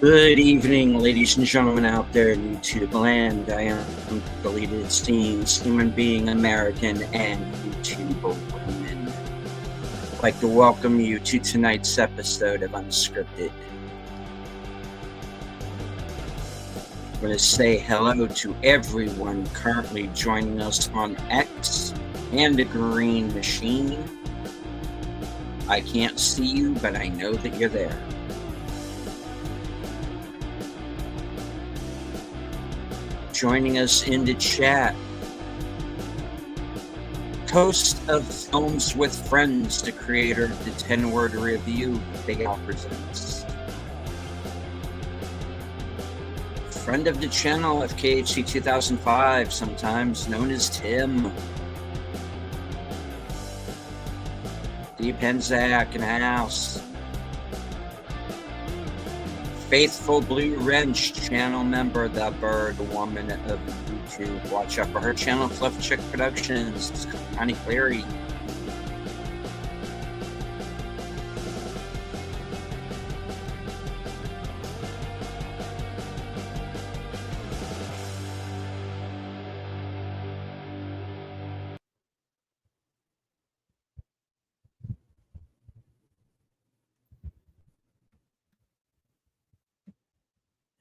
Good evening, ladies and gentlemen out there in YouTube land. I am the lead esteemed human being, American, and YouTube women. I'd like to welcome you to tonight's episode of Unscripted. I'm going to say hello to everyone currently joining us on X and the Green Machine. I can't see you, but I know that you're there. Joining us in the chat, host of Films with Friends, the creator of the 10-word review, Big Al Presents. Friend of the channel, FKHC 2005, sometimes known as Tim. Deep Penzak in the house. Faithful Blue Wrench channel member, the bird woman of YouTube. Watch out for her channel, Fluff Chick Productions. Connie Clary.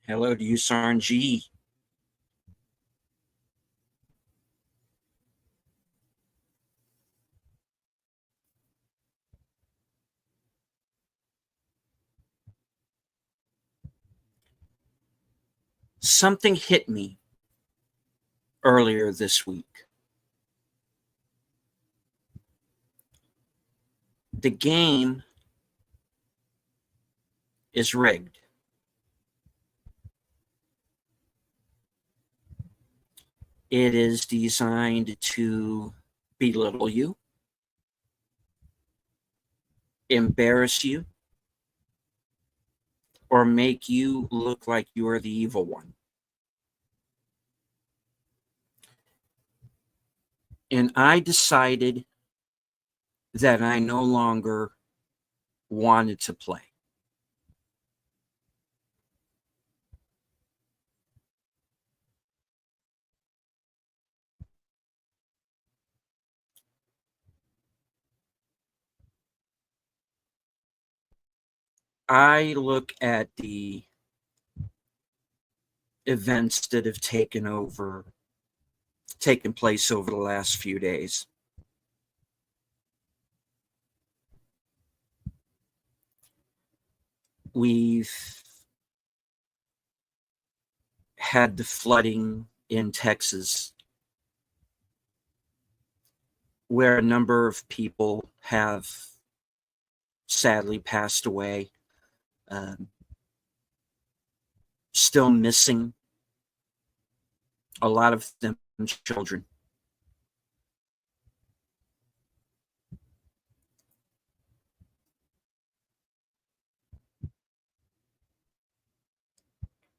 Hello to you, Sarn G. Something hit me earlier this week. The game is rigged. It is designed to belittle you, embarrass you, or make you look like you are the evil one. And I decided that I no longer wanted to play. I look at the events that have taken place over the last few days. We've had the flooding in Texas, where a number of people have sadly passed away, still missing, a lot of them children.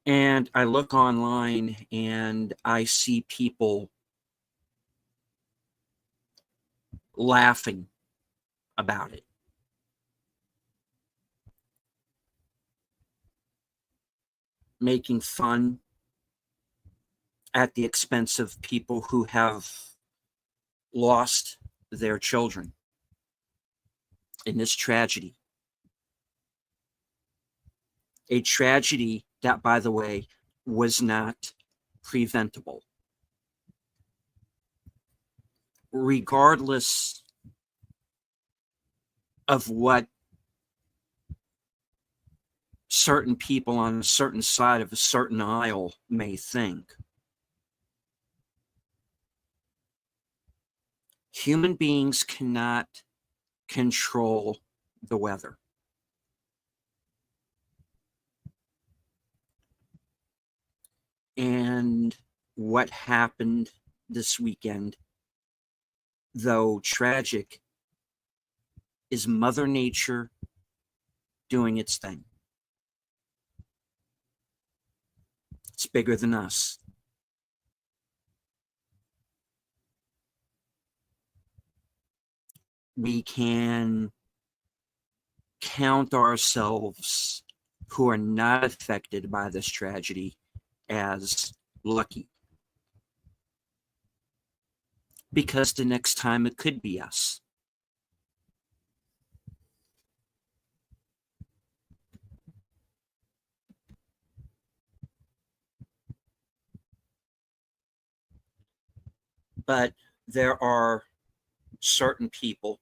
And I look online and I see people laughing about it. Making fun at the expense of people who have lost their children in this tragedy. A tragedy that, by the way, was not preventable. Regardless of what certain people on a certain side of a certain aisle may think, human beings cannot control the weather. And what happened this weekend, though tragic, is Mother Nature doing its thing. It's bigger than us. We can count ourselves who are not affected by this tragedy as lucky. Because the next time it could be us. But there are certain people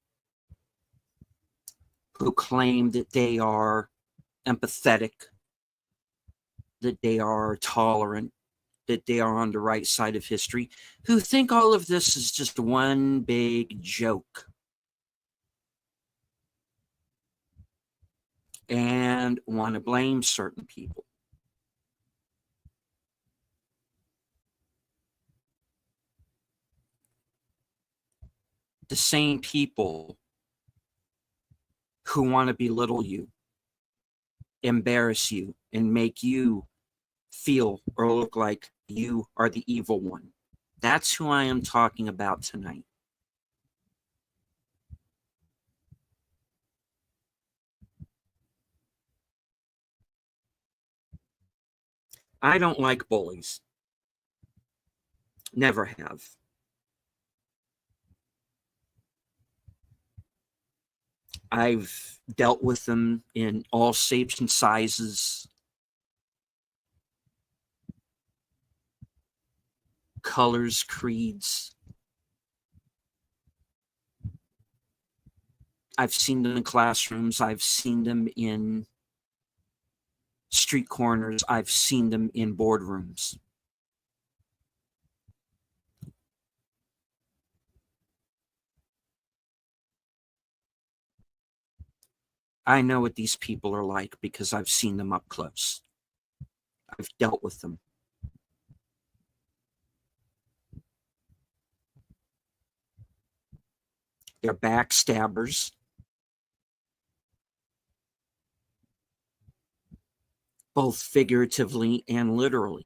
who claim that they are empathetic, that they are tolerant, that they are on the right side of history, who think all of this is just one big joke and want to blame certain people. The same people who want to belittle you, embarrass you, and make you feel or look like you are the evil one. That's who I am talking about tonight. I don't like bullies. Never have. I've dealt with them in all shapes and sizes, colors, creeds. I've seen them in classrooms. I've seen them in street corners. I've seen them in boardrooms. I know what these people are like because I've seen them up close. I've dealt with them. They're backstabbers. Both figuratively and literally.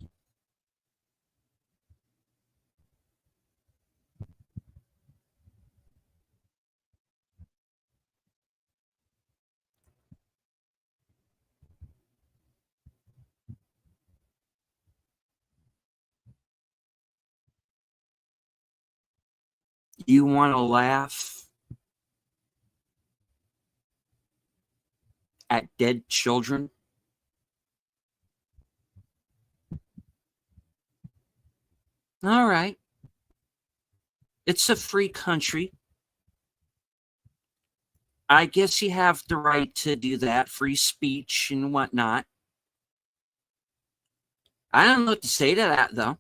You want to laugh at dead children? All right. It's a free country. I guess you have the right to do that, free speech and whatnot. I don't know what to say to that, though.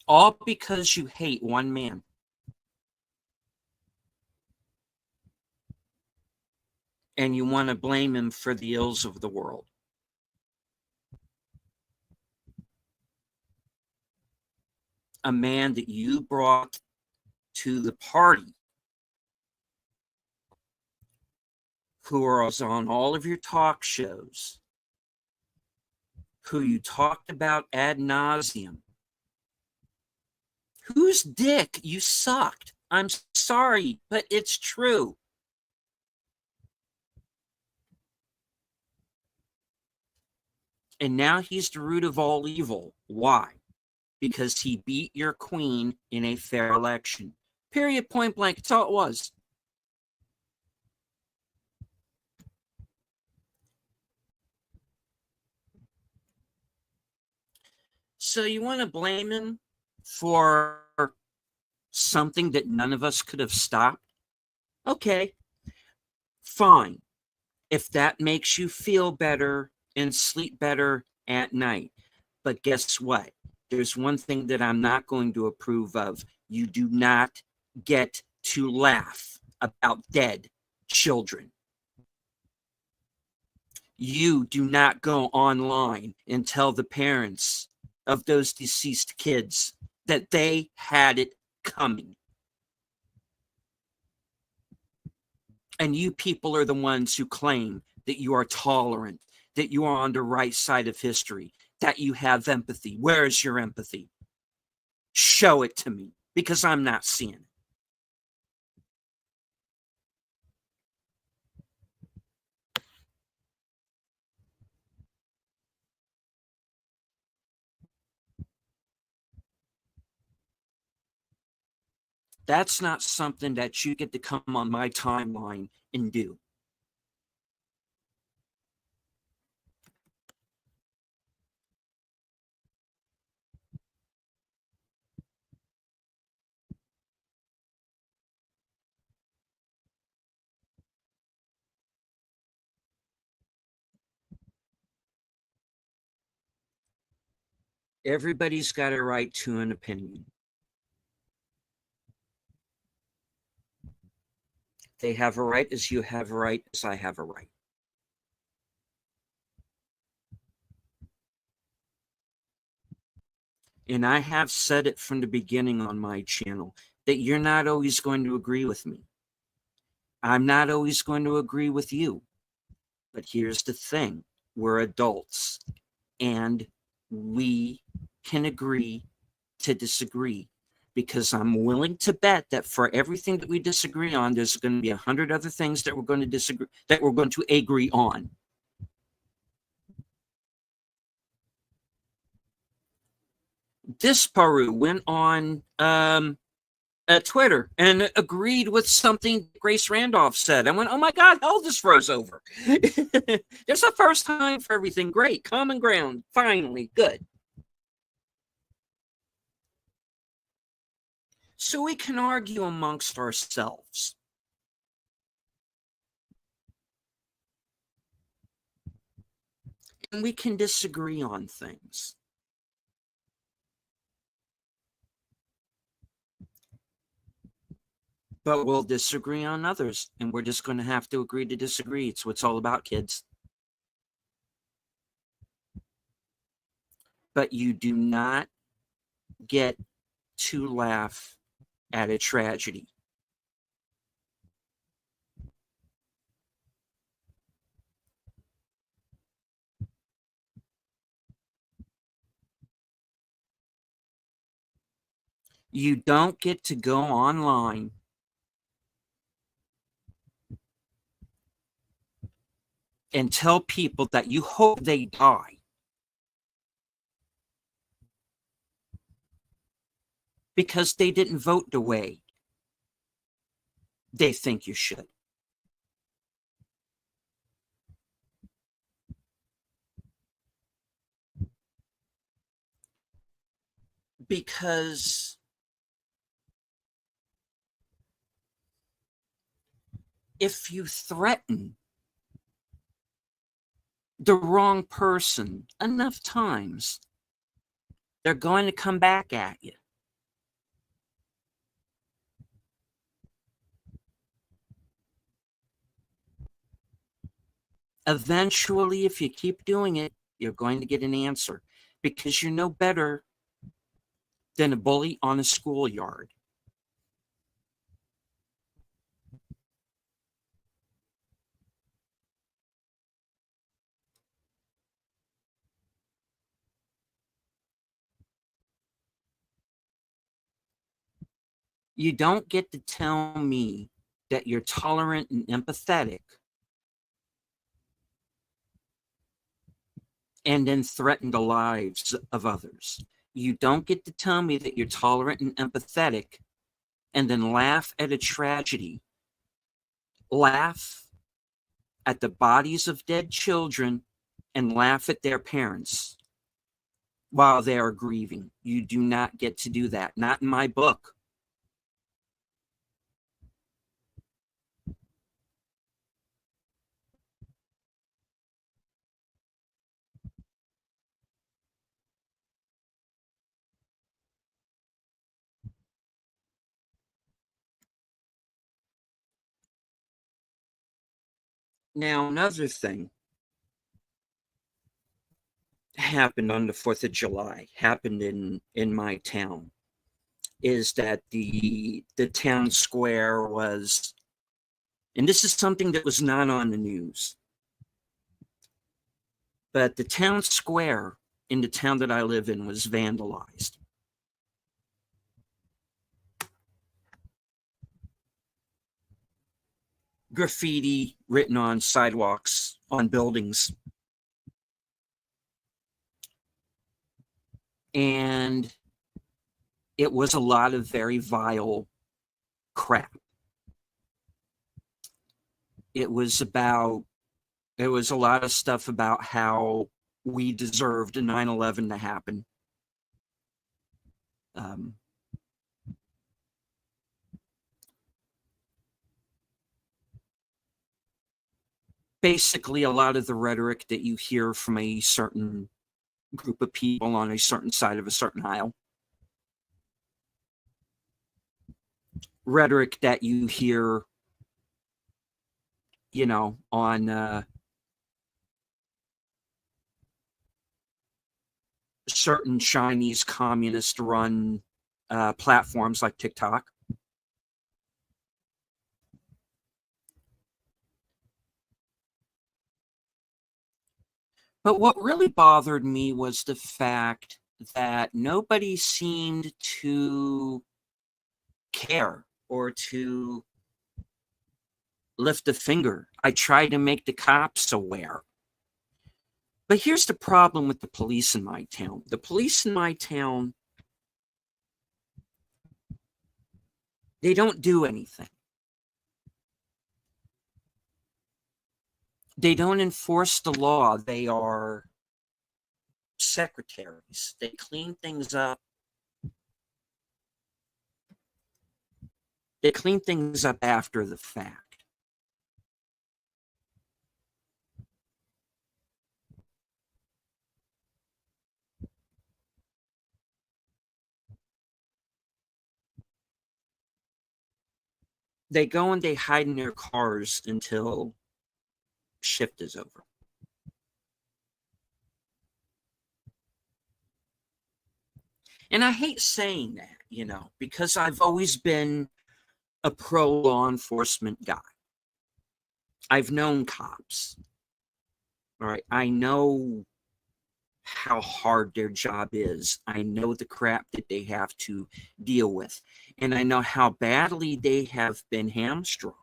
All because you hate one man. And you want to blame him for the ills of the world. A man that you brought to the party, who was on all of your talk shows, who you talked about ad nauseum, whose dick you sucked. I'm sorry, but it's true. And now he's the root of all evil. Why? Because he beat your queen in a fair election. Period, point blank. That's all it was. So you want to blame him for something that none of us could have stopped? Okay, fine. If that makes you feel better and sleep better at night. But guess what? There's one thing that I'm not going to approve of. You do not get to laugh about dead children. You do not go online and tell the parents of those deceased kids that they had it coming. And you people are the ones who claim that you are tolerant, that you are on the right side of history, that you have empathy. Where is your empathy? Show it to me, because I'm not seeing it. That's not something that you get to come on my timeline and do. Everybody's got a right to an opinion. They have a right as you have a right as I have a right. And I have said it from the beginning on my channel that you're not always going to agree with me. I'm not always going to agree with you. But here's the thing. We're adults and we can agree to disagree, because I'm willing to bet that for everything that we disagree on, there's going to be 100 other things that we're going to disagree, that we're going to agree on. This Paru went on Twitter and agreed with something Grace Randolph said. I went, oh my God, hell just froze over. There's a first time for everything. Great. Common ground. Finally. Good. So we can argue amongst ourselves. And we can disagree on things. But we'll disagree on others, and we're just going to have to agree to disagree. It's what it's all about, kids. But you do not get to laugh at a tragedy. You don't get to go online and tell people that you hope they die because they didn't vote the way they think you should. Because if you threaten the wrong person enough times, they're going to come back at you. Eventually, if you keep doing it, you're going to get an answer, because you're no better than a bully on a schoolyard. You don't get to tell me that you're tolerant and empathetic and then threaten the lives of others. You don't get to tell me that you're tolerant and empathetic and then laugh at a tragedy, laugh at the bodies of dead children, and laugh at their parents while they are grieving. You do not get to do that. Not in my book. Now, another thing happened on the 4th of July, happened in my town, is that the town square was, and this is something that was not on the news, But the town square in the town that I live in was vandalized. Graffiti written on sidewalks, on buildings. And it was a lot of very vile crap. It was a lot of stuff about how we deserved a 9/11 to happen. Basically, a lot of the rhetoric that you hear from a certain group of people on a certain side of a certain aisle. Rhetoric that you hear, on certain Chinese communist-run platforms like TikTok. But what really bothered me was the fact that nobody seemed to care or to lift a finger. I tried to make the cops aware. But here's the problem with the police in my town. The police in my town, they don't do anything. They don't enforce the law. They are secretaries. They clean things up. They clean things up after the fact. They go and they hide in their cars until shift is over. And I hate saying that, because I've always been a pro law enforcement guy. I've known cops. All right. I know how hard their job is. I know the crap that they have to deal with. And I know how badly they have been hamstrung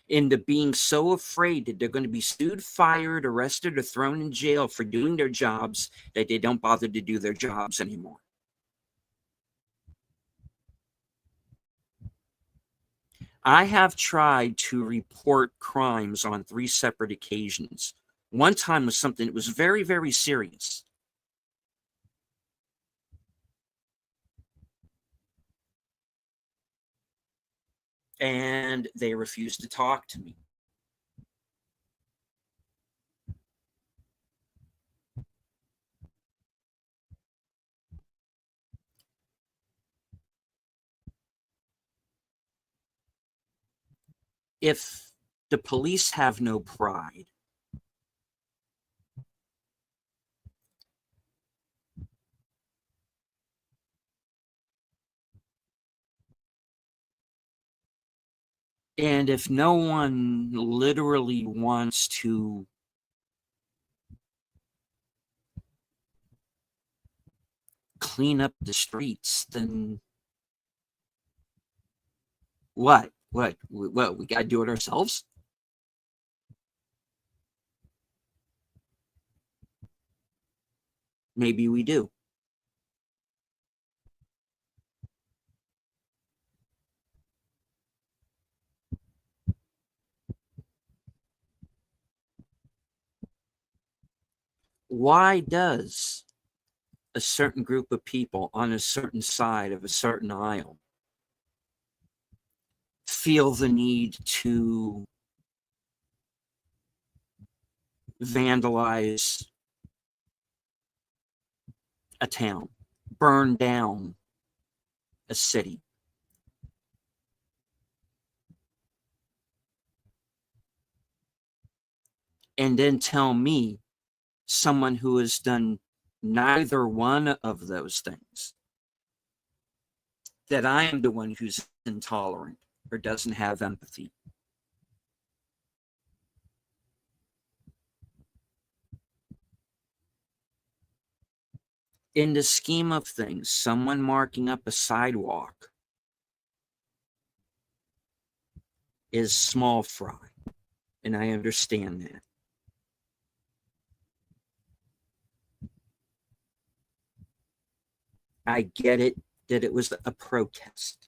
into being so afraid that they're going to be sued, fired, arrested, or thrown in jail for doing their jobs that they don't bother to do their jobs anymore. I have tried to report crimes on 3 separate occasions. One time was something that was very, very serious. And they refused to talk to me. If the police have no pride, and if no one literally wants to clean up the streets, then what? What? We got to do it ourselves? Maybe we do. Why does a certain group of people on a certain side of a certain aisle feel the need to vandalize a town, burn down a city? And then tell me, someone who has done neither one of those things, that I am the one who's intolerant or doesn't have empathy. In the scheme of things, someone marking up a sidewalk is small fry, and I understand that. I get it that it was a protest.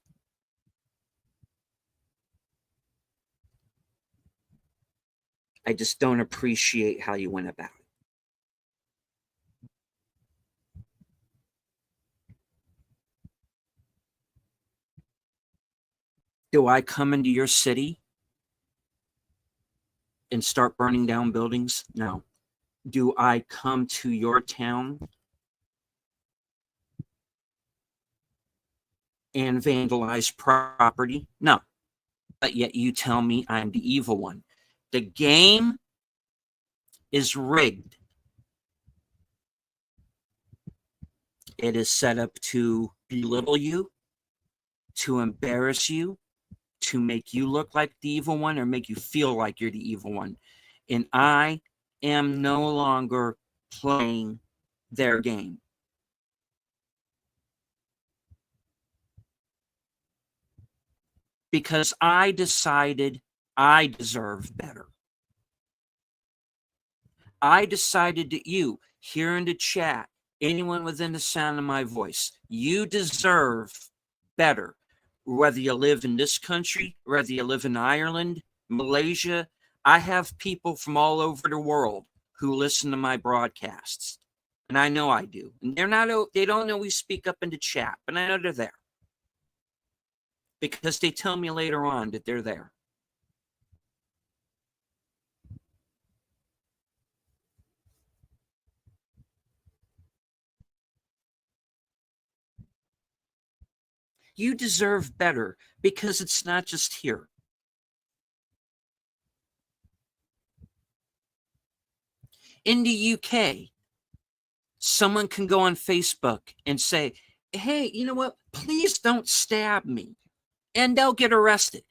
I just don't appreciate how you went about it. Do I come into your city and start burning down buildings? No. Do I come to your town and vandalize property? No. But yet you tell me I'm the evil one. The game is rigged. It is set up to belittle you, to embarrass you, to make you look like the evil one or make you feel like you're the evil one. And I am no longer playing their game. Because I decided I deserve better. I decided that you, here in the chat, anyone within the sound of my voice, you deserve better. Whether you live in this country, whether you live in Ireland, Malaysia, I have people from all over the world who listen to my broadcasts. And I know I do. And they don't always speak up in the chat, but I know they're there. Because they tell me later on that they're there. You deserve better because it's not just here. In the UK, someone can go on Facebook and say, hey, you know what? Please don't stab me. And they'll get arrested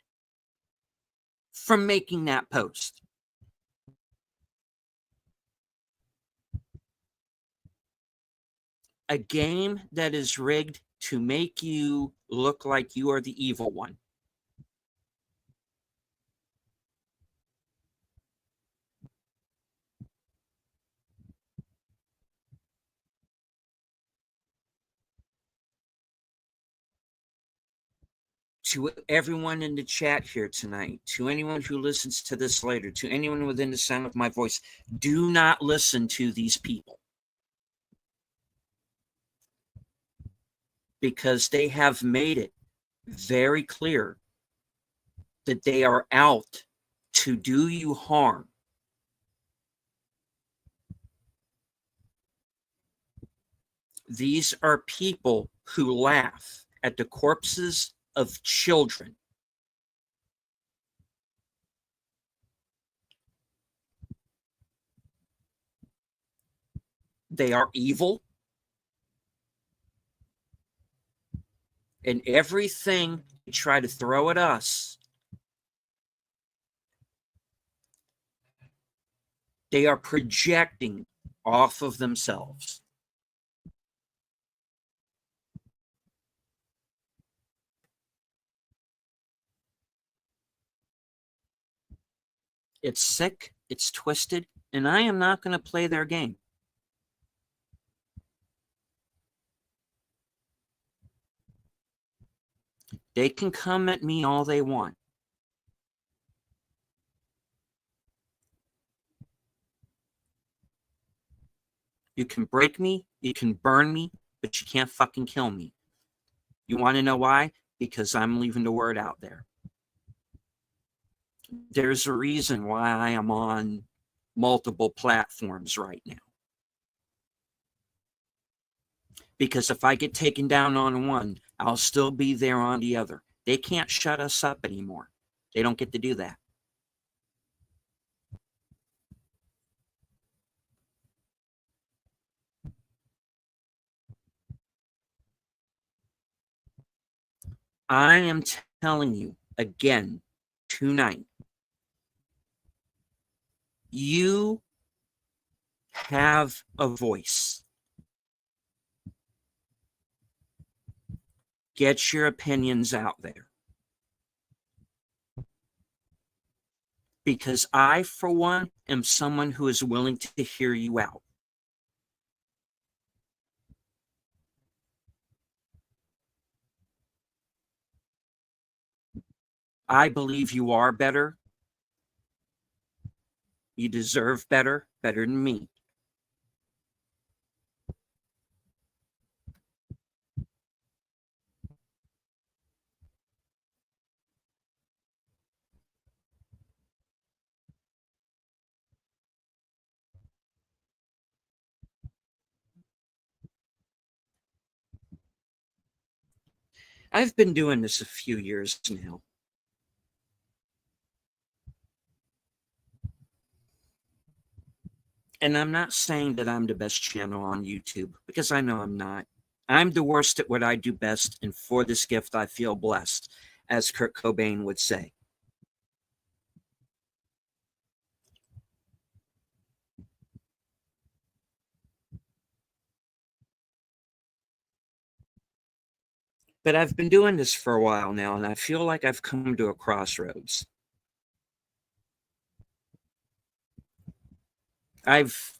from making that post. A game that is rigged to make you look like you are the evil one. To everyone in the chat here tonight, to anyone who listens to this later, to anyone within the sound of my voice, do not listen to these people. Because they have made it very clear that they are out to do you harm. These are people who laugh at the corpses of children. They are evil. And everything they try to throw at us, they are projecting off of themselves. It's sick, it's twisted, and I am not going to play their game. They can come at me all they want. You can break me, you can burn me, but you can't fucking kill me. You want to know why? Because I'm leaving the word out there. There's a reason why I am on multiple platforms right now. Because if I get taken down on one, I'll still be there on the other. They can't shut us up anymore. They don't get to do that. I am telling you again tonight, you have a voice. Get your opinions out there. Because I, for one, am someone who is willing to hear you out. I believe you are better. You deserve better than me. I've been doing this a few years now. And I'm not saying that I'm the best channel on YouTube, because I know I'm not. I'm the worst at what I do best, and for this gift I feel blessed, as Kurt Cobain would say. But I've been doing this for a while now, and I feel like I've come to a crossroads. I've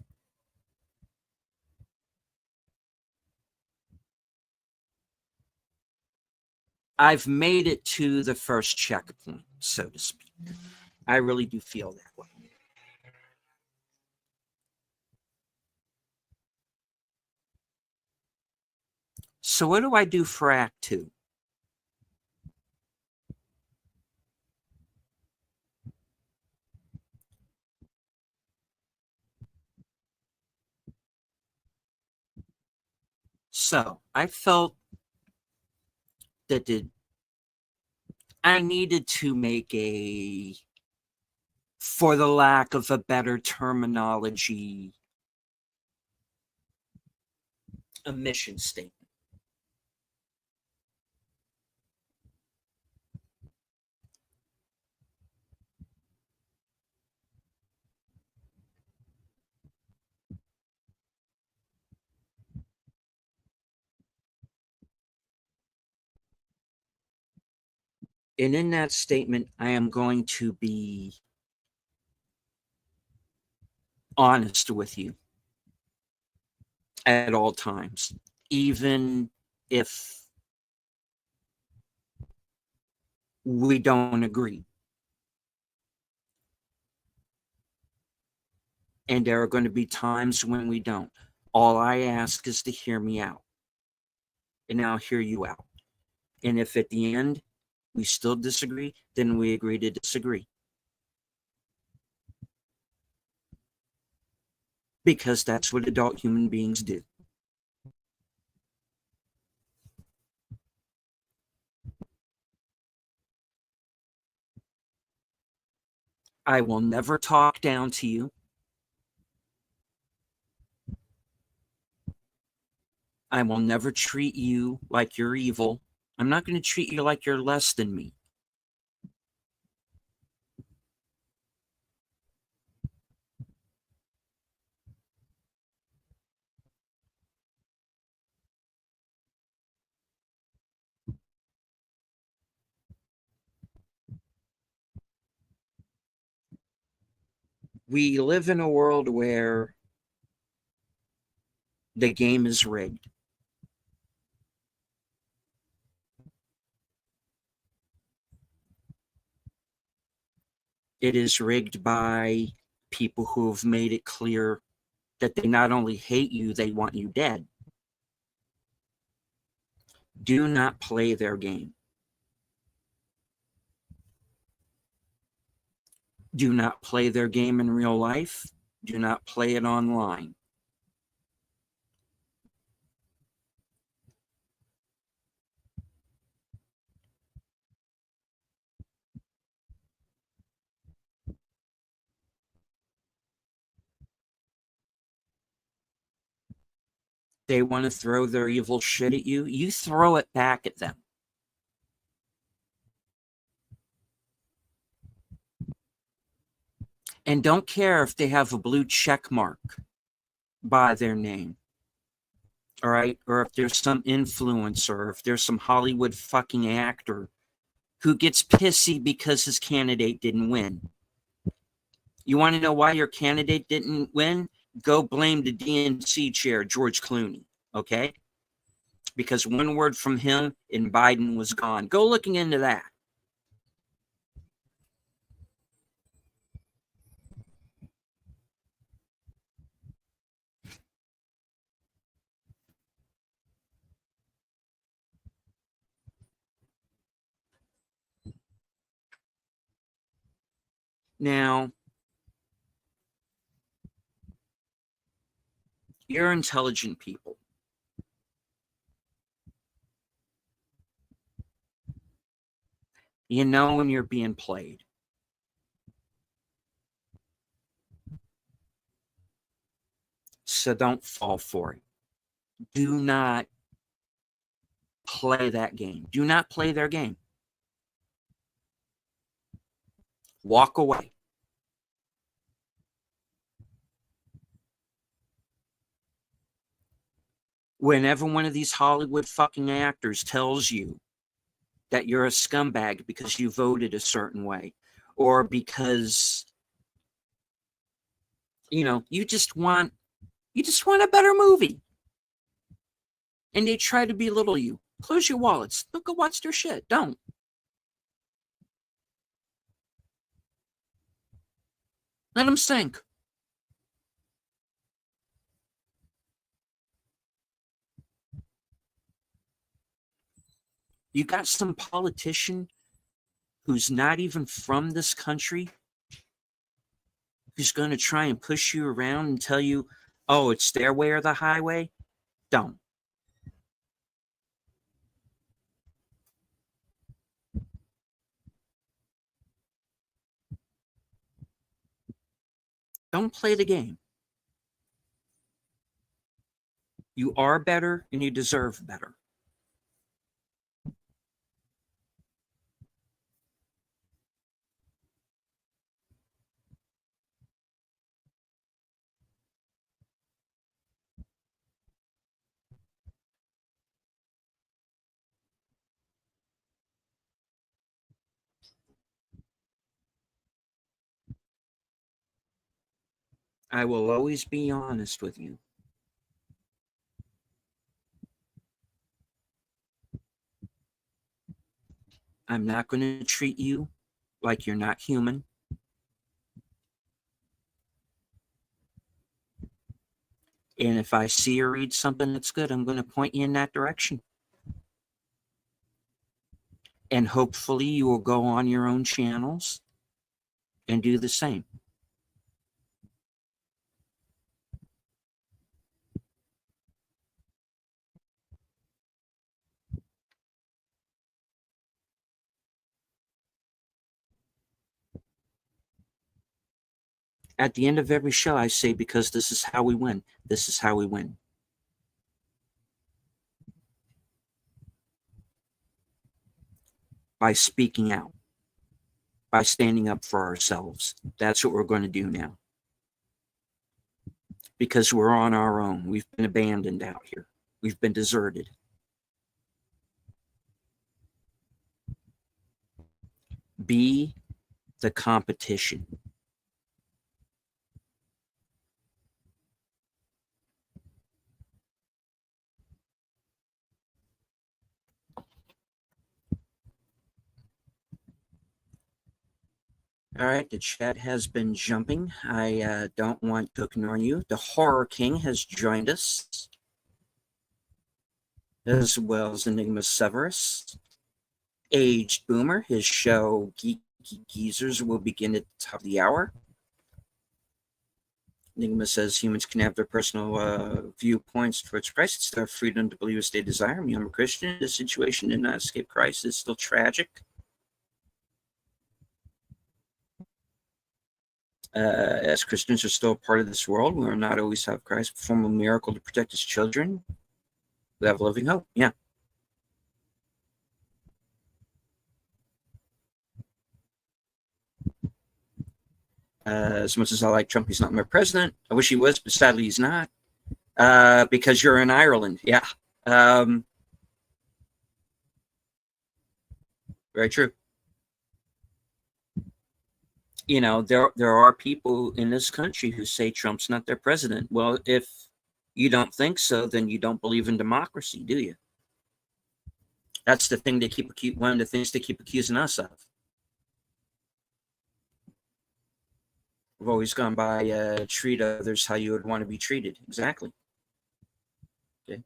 made it to the first checkpoint, so to speak. I really do feel that way. So what do I do for Act 2? So I felt that I needed to make a, for the lack of a better terminology, a mission statement. And in that statement, I am going to be honest with you at all times, even if we don't agree. And there are going to be times when we don't. All I ask is to hear me out. And I'll hear you out. And if at the end we still disagree, then we agree to disagree. Because that's what adult human beings do. I will never talk down to you. I will never treat you like you're evil. I'm not going to treat you like you're less than me. We live in a world where the game is rigged. It is rigged by people who have made it clear that they not only hate you, they want you dead. Do not play their game. Do not play their game in real life. Do not play it online. They want to throw their evil shit at you. You throw it back at them. And don't care if they have a blue check mark by their name. all right? Or if there's some influencer, if there's some Hollywood fucking actor who gets pissy because his candidate didn't win. You want to know why your candidate didn't win? Go blame the DNC chair, George Clooney, okay? Because one word from him and Biden was gone. Go looking into that. Now, you're intelligent people. You know when you're being played. So don't fall for it. Do not play that game. Do not play their game. Walk away. Whenever one of these Hollywood fucking actors tells you that you're a scumbag because you voted a certain way, or because you just want a better movie, and they try to belittle you, close your wallets. Don't go watch their shit. Don't. Let them sink. You got some politician who's not even from this country who's going to try and push you around and tell you, oh, it's their way or the highway. Don't. Don't play the game. You are better and you deserve better. I will always be honest with you. I'm not going to treat you like you're not human. And if I see or read something that's good, I'm going to point you in that direction. And hopefully you will go on your own channels and do the same. At the end of every show, I say, because this is how we win. This is how we win. By speaking out, by standing up for ourselves. That's what we're going to do now. Because we're on our own. We've been abandoned out here. We've been deserted. Be the competition. All right, the chat has been jumping. I don't want to ignore you. The Horror King has joined us, as well as Enigma Severus. Aged Boomer, his show Geeky Geezers will begin at the top of the hour. Enigma says humans can have their personal viewpoints towards Christ. It's their freedom to believe as they desire. I'm a Christian. The situation did not escape Christ. It's still tragic. As Christians are still a part of this world, we will not always have Christ perform a miracle to protect his children. We have living hope. Yeah. As much as I like Trump, he's not my president. I wish he was, but sadly he's not. because you're in Ireland. Yeah. Um, very true. You know, there are people in this country who say Trump's not their president. Well, if you don't think so, then you don't believe in democracy, do you? That's the thing they keep one of the things they keep accusing us of. We've always gone by treat others how you would want to be treated. Exactly. Okay.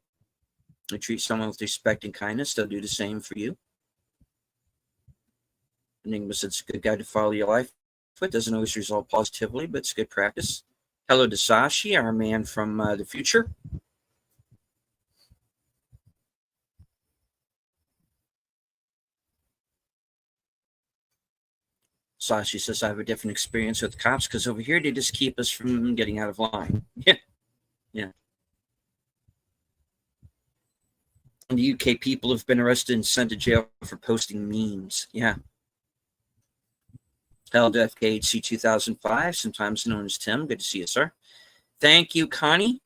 You treat someone with respect and kindness, they'll do the same for you. Enigma said it's a good guide to follow your life. It doesn't always result positively, but it's good practice. Hello to Sashi, our man from the future. Sashi says, I have a different experience with cops because over here they just keep us from getting out of line. Yeah. Yeah. In the UK, people have been arrested and sent to jail for posting memes. Yeah. Held FKHC 2005, sometimes known as Tim. Good to see you, sir. Thank you, Connie,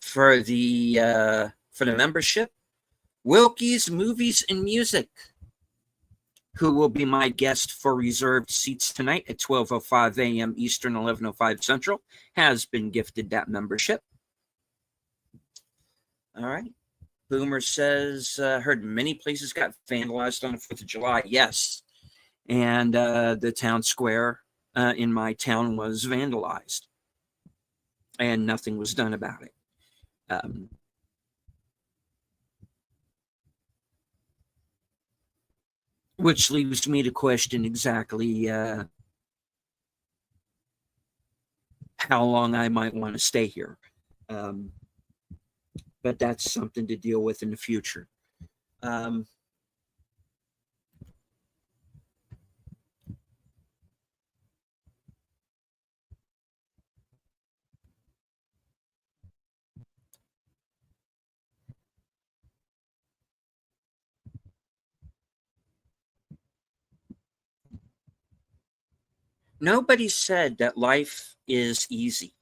for the membership. Wilkie's Movies and Music, who will be my guest for reserved seats tonight at 12:05 a.m. Eastern, 11:05 Central, has been gifted that membership. All right. Boomer says, heard many places got vandalized on the 4th of July. Yes. And the town square in my town was vandalized. And nothing was done about it. Which leaves me to question exactly how long I might want to stay here. But that's something to deal with in the future. Nobody said that life is easy.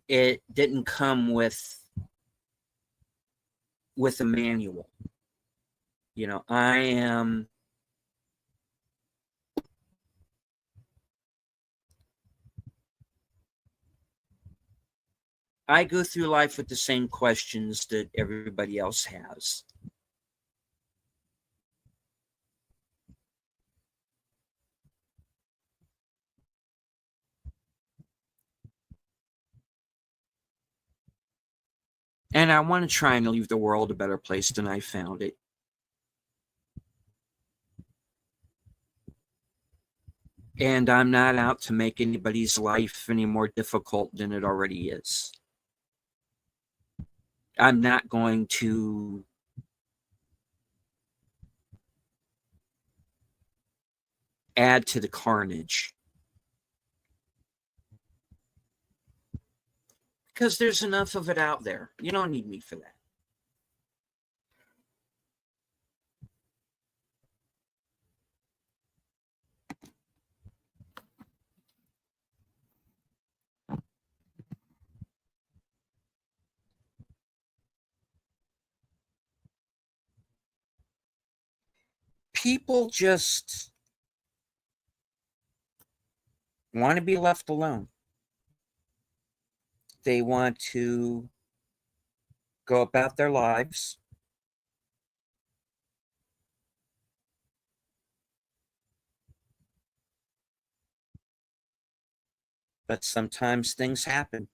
It didn't come with a manual. You know, I go through life with the same questions that everybody else has. And I want to try and leave the world a better place than I found it. And I'm not out to make anybody's life any more difficult than it already is. I'm not going to add to the carnage. Because there's enough of it out there. You don't need me for that. People just want to be left alone. They want to go about their lives. But sometimes things happen.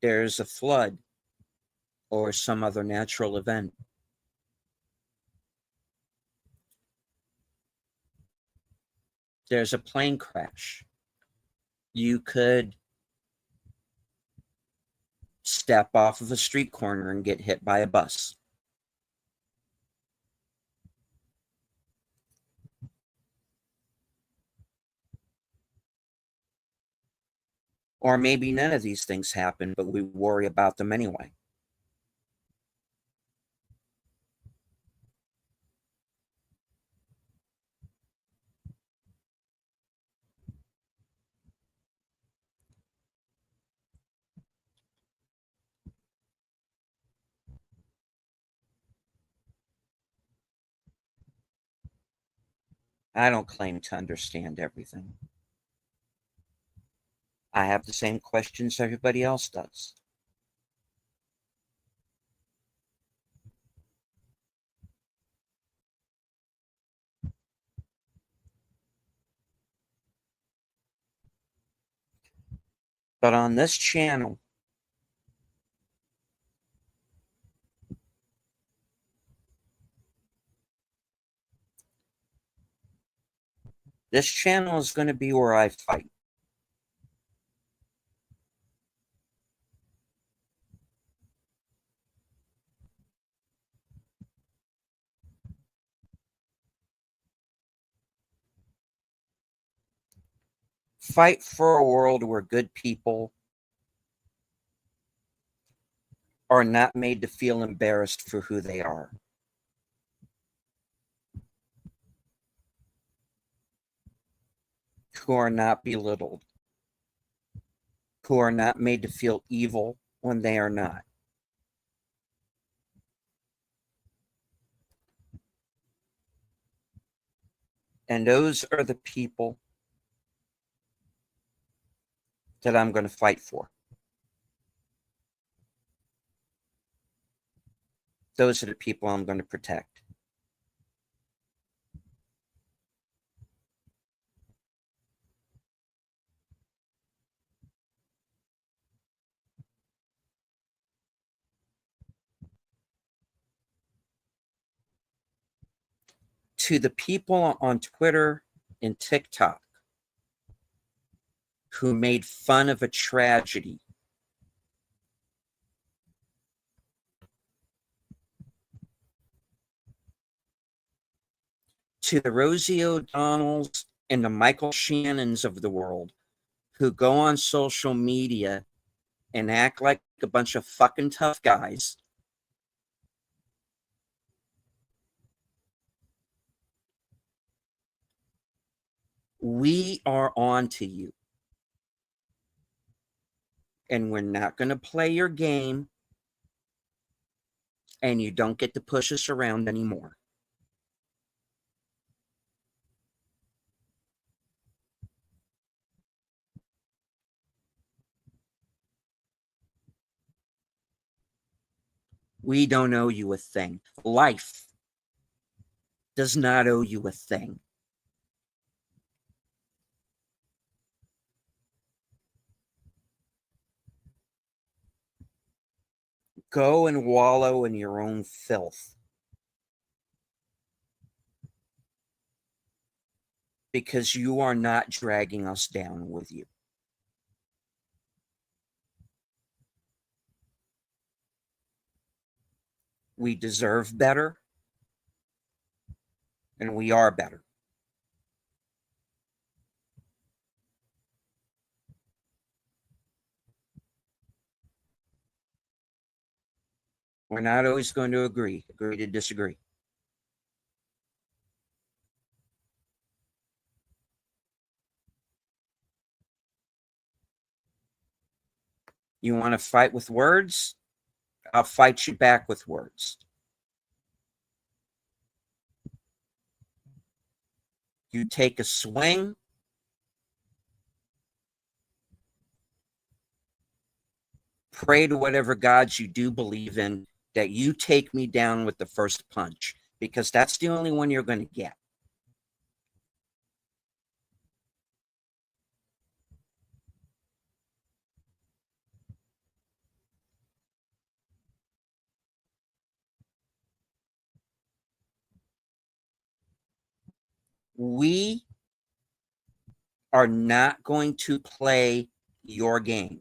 There's a flood or some other natural event. There's a plane crash. You could step off of a street corner and get hit by a bus. Or maybe none of these things happen, but we worry about them anyway. I don't claim to understand everything. I have the same questions everybody else does. But on this channel, this channel is going to be where I fight. Fight for a world where good people are not made to feel embarrassed for who they are. Who are not belittled. Who are not made to feel evil when they are not. And those are the people that I'm going to fight for. Those are the people I'm going to protect. To the people on Twitter and TikTok who made fun of a tragedy, to the Rosie O'Donnells and the Michael Shannons of the world who go on social media and act like a bunch of fucking tough guys, we are on to you. And we're not going to play your game, and you don't get to push us around anymore. We don't owe you a thing. Life does not owe you a thing. Go and wallow in your own filth. Because you are not dragging us down with you. We deserve better, and we are better. We're not always going to agree to disagree. You want to fight with words? I'll fight you back with words. You take a swing, pray to whatever gods you do believe in that you take me down with the first punch, because that's the only one you're going to get. We are not going to play your game.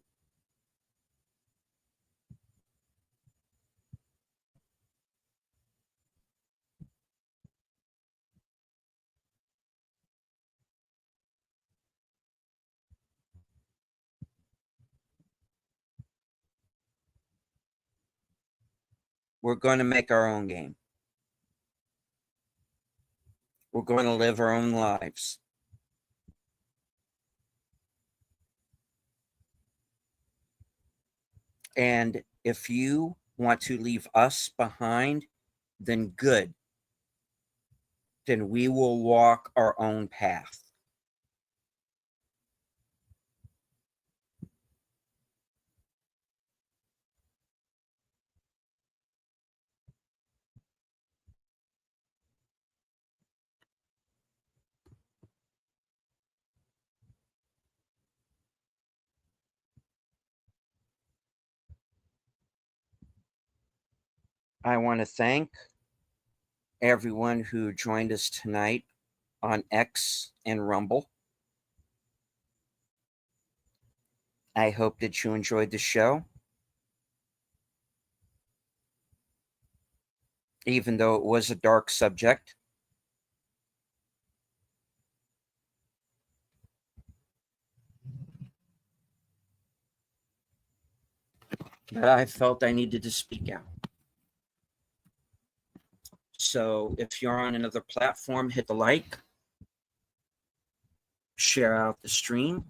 We're going to make our own game. We're going to live our own lives. And if you want to leave us behind, then good. then we will walk our own path. I want to thank everyone who joined us tonight on X and Rumble. I hope that you enjoyed the show, even though it was a dark subject. But I felt I needed to speak out. So if you're on another platform, hit the like, share out the stream,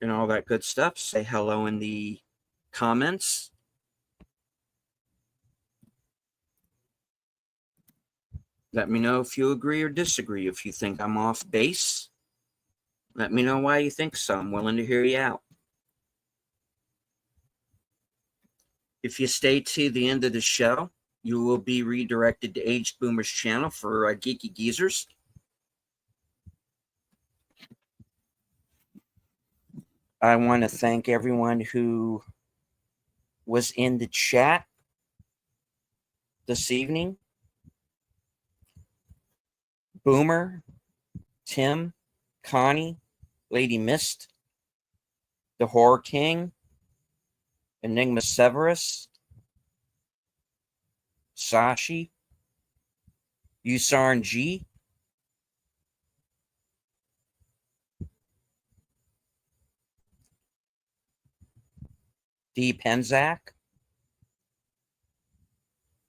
and all that good stuff. Say hello in the comments. Let me know if you agree or disagree. If you think I'm off base, let me know why you think so. I'm willing to hear you out. If you stay to the end of the show, you will be redirected to Aged Boomer's channel for Geeky Geezers. I want to thank everyone who was in the chat this evening. Boomer, Tim, Connie, Lady Mist, the Horror King, Enigma Severus, Sashi, Usarn G, D. Penzak,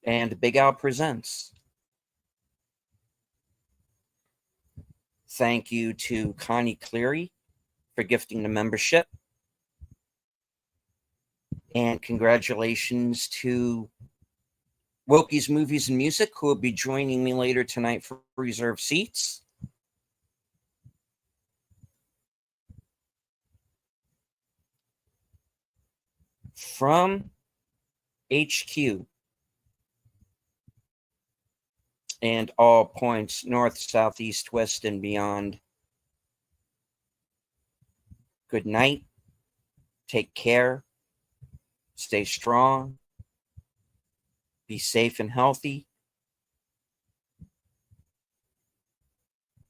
and Big Al Presents. Thank you to Connie Cleary for gifting the membership. And congratulations to Wokie's Movies and Music, who will be joining me later tonight for reserved seats. From HQ and all points north, south, east, west, and beyond, good night. Take care. Stay strong. Be safe and healthy.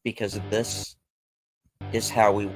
Because of this is how we